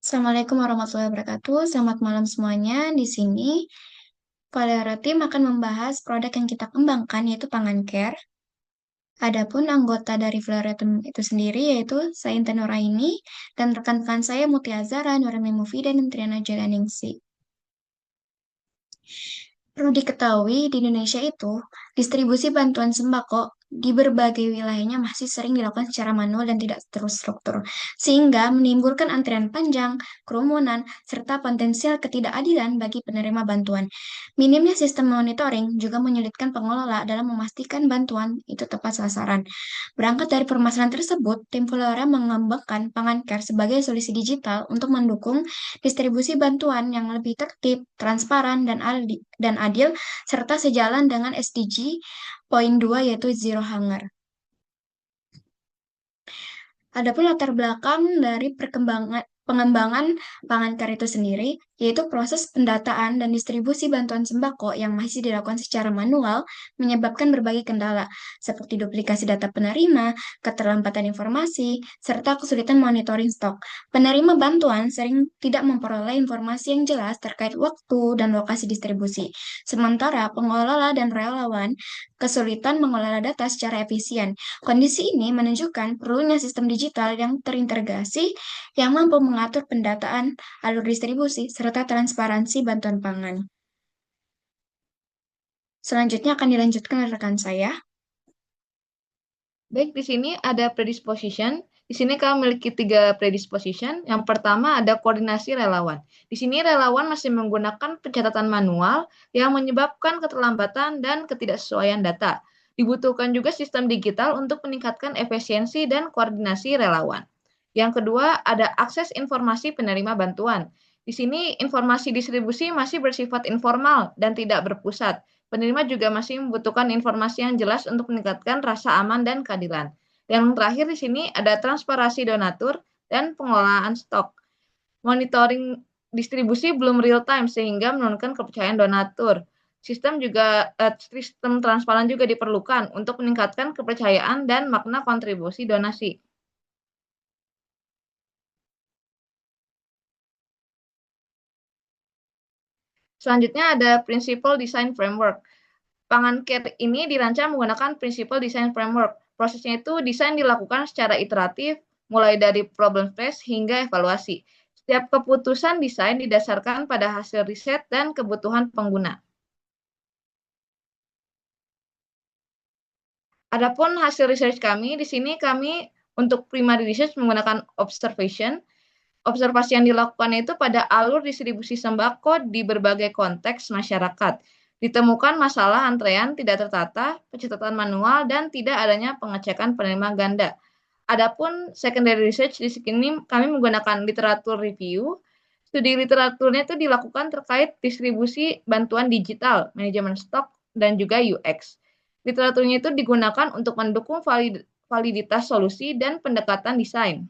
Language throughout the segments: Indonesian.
Assalamualaikum warahmatullahi wabarakatuh. Selamat malam semuanya. Di sini, Valera Team akan membahas produk yang kita kembangkan, yaitu Pangan Care. Adapun anggota dari Valera Team itu sendiri, yaitu saya Intan Nuraini, dan rekan-rekan saya Mutia Azhara, Nurami Mufida, dan Triana Jalaningsi. Perlu diketahui, di Indonesia itu, distribusi bantuan sembako di berbagai wilayahnya masih sering dilakukan secara manual dan tidak terstruktur, sehingga menimbulkan antrian panjang, kerumunan, serta potensial ketidakadilan bagi penerima bantuan. Minimnya sistem monitoring juga menyulitkan pengelola dalam memastikan bantuan itu tepat sasaran. Berangkat dari permasalahan tersebut, tim Volora mengembangkan Pangan Care sebagai solusi digital untuk mendukung distribusi bantuan yang lebih tertib, transparan, dan adil, serta sejalan dengan SDG poin 2 yaitu Zero Hunger. Adapun latar belakang dari pengembangan pangan care itu sendiri, yaitu proses pendataan dan distribusi bantuan sembako yang masih dilakukan secara manual menyebabkan berbagai kendala, seperti duplikasi data penerima, keterlambatan informasi, serta kesulitan monitoring stok. Penerima bantuan sering tidak memperoleh informasi yang jelas terkait waktu dan lokasi distribusi, sementara pengelola dan relawan kesulitan mengelola data secara efisien. Kondisi ini menunjukkan perlunya sistem digital yang terintegrasi yang mampu mengatur pendataan, alur distribusi, serta transparansi bantuan pangan. Selanjutnya akan dilanjutkan oleh rekan saya. Baik, di sini ada predisposition. Di sini kami memiliki 3 predisposition. Yang pertama ada koordinasi relawan. Di sini relawan masih menggunakan pencatatan manual yang menyebabkan keterlambatan dan ketidaksesuaian data. Dibutuhkan juga sistem digital untuk meningkatkan efisiensi dan koordinasi relawan. Yang kedua ada akses informasi penerima bantuan. Di sini informasi distribusi masih bersifat informal dan tidak berpusat. Penerima juga masih membutuhkan informasi yang jelas untuk meningkatkan rasa aman dan keadilan. Yang terakhir di sini ada transparansi donatur dan pengelolaan stok. Monitoring distribusi belum real time sehingga menurunkan kepercayaan donatur. Sistem transparan juga diperlukan untuk meningkatkan kepercayaan dan makna kontribusi donasi. Selanjutnya ada Principle Design Framework. Pangan Care ini dirancang menggunakan Principle Design Framework. Prosesnya itu desain dilakukan secara iteratif, mulai dari problem space hingga evaluasi. Setiap keputusan desain didasarkan pada hasil riset dan kebutuhan pengguna. Adapun hasil research kami, di sini kami untuk primary research menggunakan observation. Observasi yang dilakukan itu pada alur distribusi sembako di berbagai konteks masyarakat. Ditemukan masalah antrean tidak tertata, pencatatan manual, dan tidak adanya pengecekan penerima ganda. Adapun secondary research di sini kami menggunakan literatur review. Studi literaturnya itu dilakukan terkait distribusi bantuan digital, manajemen stok, dan juga UX. Literaturnya itu digunakan untuk mendukung validitas solusi dan pendekatan desain.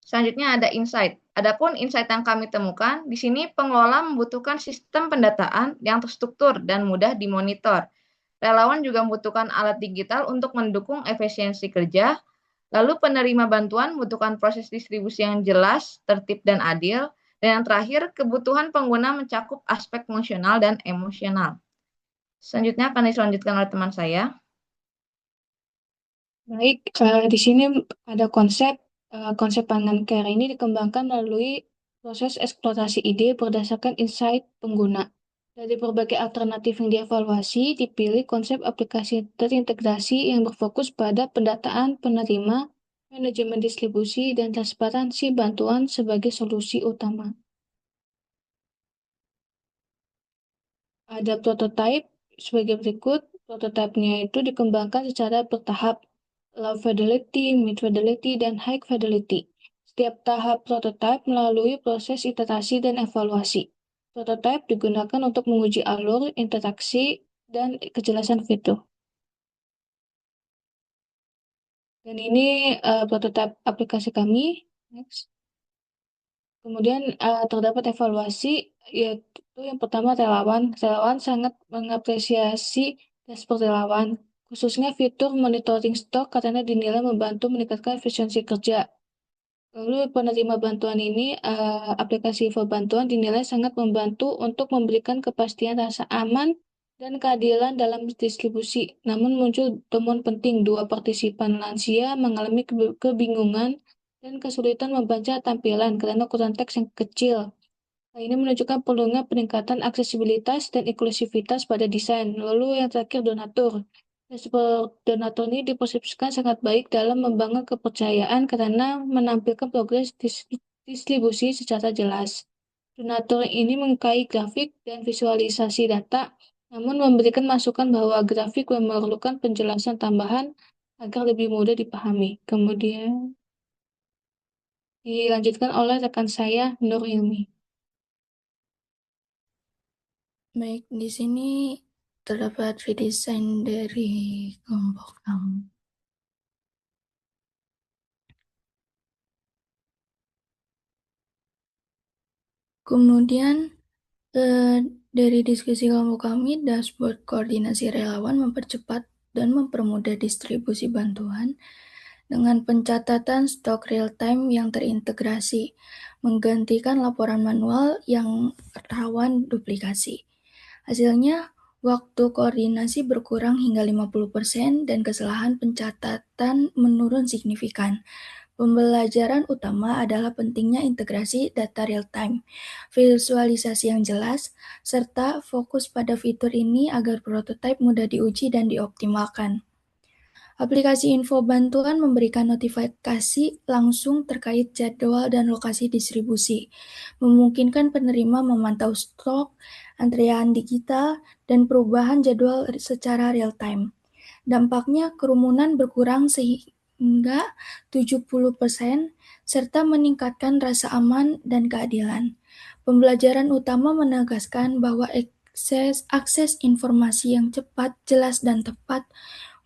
Selanjutnya ada insight. Adapun insight yang kami temukan, di sini pengelola membutuhkan sistem pendataan yang terstruktur dan mudah dimonitor. Relawan juga membutuhkan alat digital untuk mendukung efisiensi kerja. Lalu penerima bantuan membutuhkan proses distribusi yang jelas, tertib, dan adil. Dan yang terakhir, kebutuhan pengguna mencakup aspek fungsional dan emosional. Selanjutnya akan diselanjutkan oleh teman saya. Baik, di sini ada konsep pangan care ini dikembangkan melalui proses eksplorasi ide berdasarkan insight pengguna. Dari berbagai alternatif yang dievaluasi, dipilih konsep aplikasi terintegrasi yang berfokus pada pendataan penerima, manajemen distribusi, dan transparansi bantuan sebagai solusi utama. Ada prototipe sebagai berikut. Prototipenya itu dikembangkan secara bertahap, low fidelity, mid fidelity, dan high fidelity. Setiap tahap prototipe melalui proses iterasi dan evaluasi. Prototipe digunakan untuk menguji alur, interaksi, dan kejelasan fitur. Dan ini prototipe aplikasi kami. Next. Kemudian terdapat evaluasi, yaitu yang pertama relawan. Relawan sangat mengapresiasi dashboard relawan, khususnya fitur monitoring stok karena dinilai membantu meningkatkan efisiensi kerja. Lalu penerima bantuan ini, aplikasi info bantuan dinilai sangat membantu untuk memberikan kepastian rasa aman dan keadilan dalam distribusi. Namun muncul temuan penting, dua partisipan lansia mengalami kebingungan dan kesulitan membaca tampilan karena ukuran teks yang kecil. Hal ini menunjukkan perlunya peningkatan aksesibilitas dan inklusivitas pada desain. Lalu yang terakhir, donatur. Dashboard donatur ini dipersepsikan sangat baik dalam membangun kepercayaan karena menampilkan progres distribusi secara jelas. Donatur ini mengkai grafik dan visualisasi data, namun memberikan masukan bahwa grafik memerlukan penjelasan tambahan agar lebih mudah dipahami. Kemudian dilanjutkan oleh rekan saya, Nur Ilmi. Baik, di sini terdapat redesign dari kelompok kamu. Kemudian dari diskusi kelompok kami, dashboard koordinasi relawan mempercepat dan mempermudah distribusi bantuan dengan pencatatan stok real-time yang terintegrasi, menggantikan laporan manual yang rawan duplikasi. Hasilnya, waktu koordinasi berkurang hingga 50% dan kesalahan pencatatan menurun signifikan. Pembelajaran utama adalah pentingnya integrasi data real-time, visualisasi yang jelas, serta fokus pada fitur ini agar prototipe mudah diuji dan dioptimalkan. Aplikasi info bantuan memberikan notifikasi langsung terkait jadwal dan lokasi distribusi, memungkinkan penerima memantau stok, antrean digital, dan perubahan jadwal secara real-time. Dampaknya kerumunan berkurang sehingga 70% serta meningkatkan rasa aman dan keadilan. Pembelajaran utama menegaskan bahwa akses informasi yang cepat, jelas, dan tepat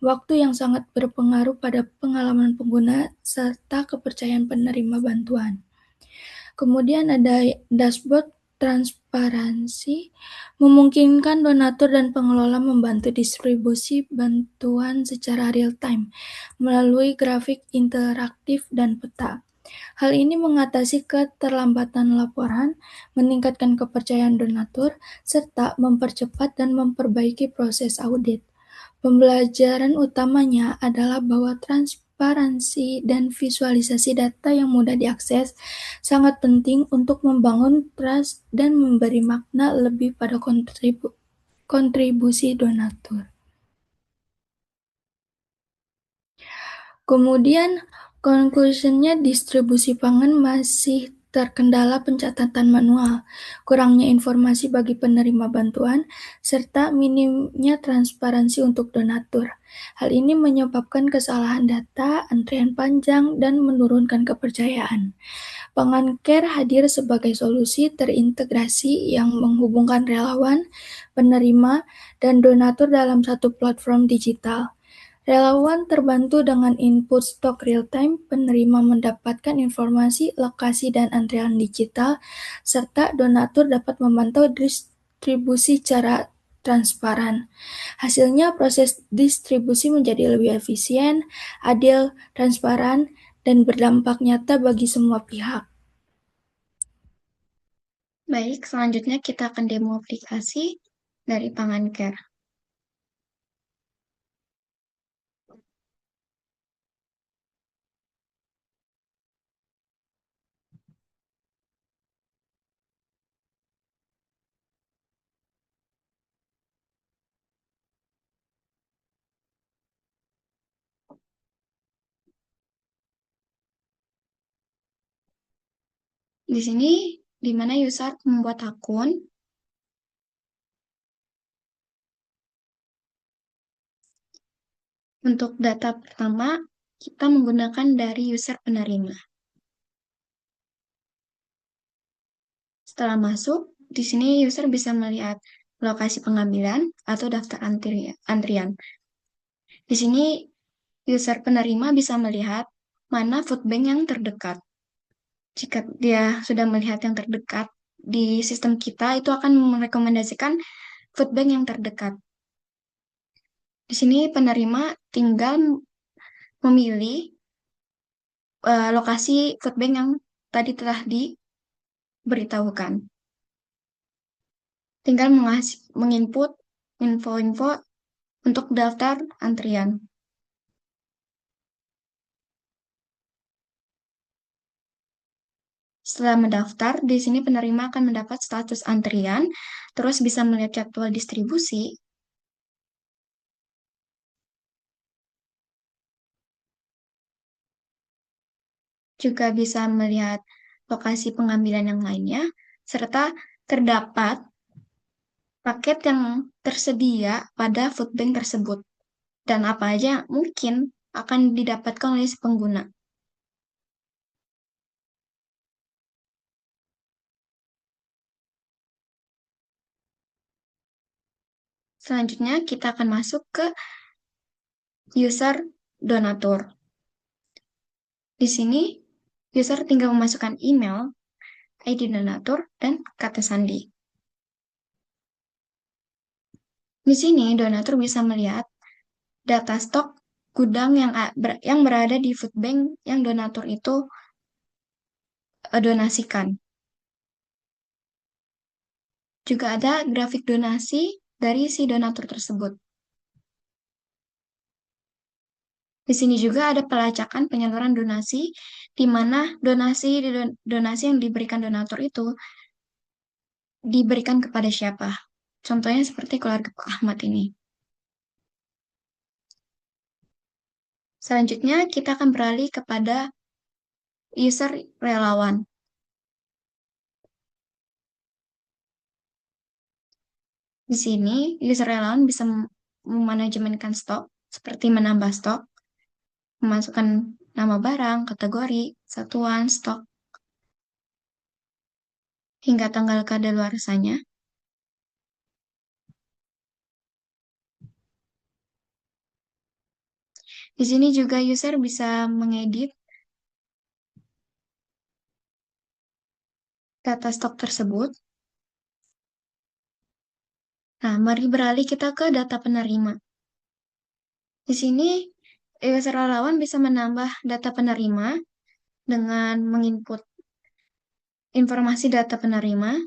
waktu yang sangat berpengaruh pada pengalaman pengguna serta kepercayaan penerima bantuan. Kemudian ada dashboard transparansi, memungkinkan donatur dan pengelola membantu distribusi bantuan secara real-time melalui grafik interaktif dan peta. Hal ini mengatasi keterlambatan laporan, meningkatkan kepercayaan donatur, serta mempercepat dan memperbaiki proses audit. Pembelajaran utamanya adalah bahwa transparansi dan visualisasi data yang mudah diakses sangat penting untuk membangun trust dan memberi makna lebih pada kontribusi donatur. Kemudian, conclusion-nya distribusi pangan masih terkendala pencatatan manual, kurangnya informasi bagi penerima bantuan, serta minimnya transparansi untuk donatur. Hal ini menyebabkan kesalahan data, antrian panjang, dan menurunkan kepercayaan. PanganCare hadir sebagai solusi terintegrasi yang menghubungkan relawan, penerima, dan donatur dalam satu platform digital. Relawan terbantu dengan input stok real-time, penerima mendapatkan informasi, lokasi, dan antrean digital, serta donatur dapat memantau distribusi secara transparan. Hasilnya, proses distribusi menjadi lebih efisien, adil, transparan, dan berdampak nyata bagi semua pihak. Baik, selanjutnya kita akan demo aplikasi dari PanganCare. Di sini, di mana user membuat akun, untuk data pertama, kita menggunakan dari user penerima. Setelah masuk, di sini user bisa melihat lokasi pengambilan atau daftar antrian. Di sini, user penerima bisa melihat mana food bank yang terdekat. Jika dia sudah melihat yang terdekat, di sistem kita itu akan merekomendasikan food bank yang terdekat. Di sini penerima tinggal memilih lokasi food bank yang tadi telah diberitahukan. Tinggal menginput info-info untuk daftar antrian. Setelah mendaftar, di sini penerima akan mendapat status antrian, terus bisa melihat jadwal distribusi, juga bisa melihat lokasi pengambilan yang lainnya, serta terdapat paket yang tersedia pada food bank tersebut, dan apa aja yang mungkin akan didapatkan oleh si pengguna. Selanjutnya, kita akan masuk ke user donatur. Di sini, user tinggal memasukkan email, ID donatur, dan kata sandi. Di sini, donatur bisa melihat data stok gudang yang berada di food bank yang donatur itu donasikan. Juga ada grafik donasi dari si donatur tersebut. Di sini juga ada pelacakan penyaluran donasi, di mana donasi yang diberikan donatur itu diberikan kepada siapa. Contohnya seperti keluarga Pak Ahmad ini. Selanjutnya, kita akan beralih kepada user relawan. Di sini, user relawan bisa memanajemenkan stok, seperti menambah stok, memasukkan nama barang, kategori, satuan, stok, hingga tanggal kadaluarsanya. Di sini juga user bisa mengedit data stok tersebut. Nah, mari beralih kita ke data penerima. Di sini, user relawan bisa menambah data penerima dengan menginput informasi data penerima,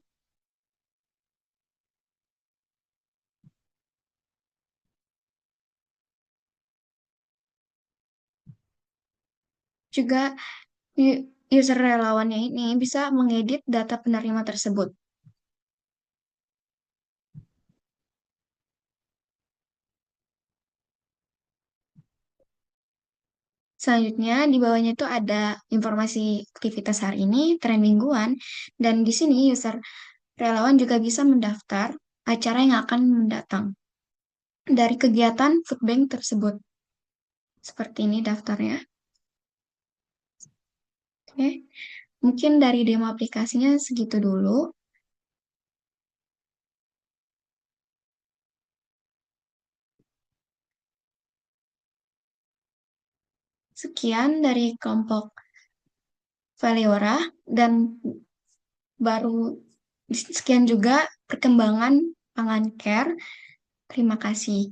juga user relawannya ini bisa mengedit data penerima tersebut. Selanjutnya, di bawahnya itu ada informasi aktivitas hari ini, tren mingguan, dan di sini user relawan juga bisa mendaftar acara yang akan mendatang dari kegiatan food bank tersebut. Seperti ini daftarnya. Oke, mungkin dari demo aplikasinya segitu dulu. Sekian dari kelompok Valiora, dan baru sekian juga perkembangan pangan care. Terima kasih.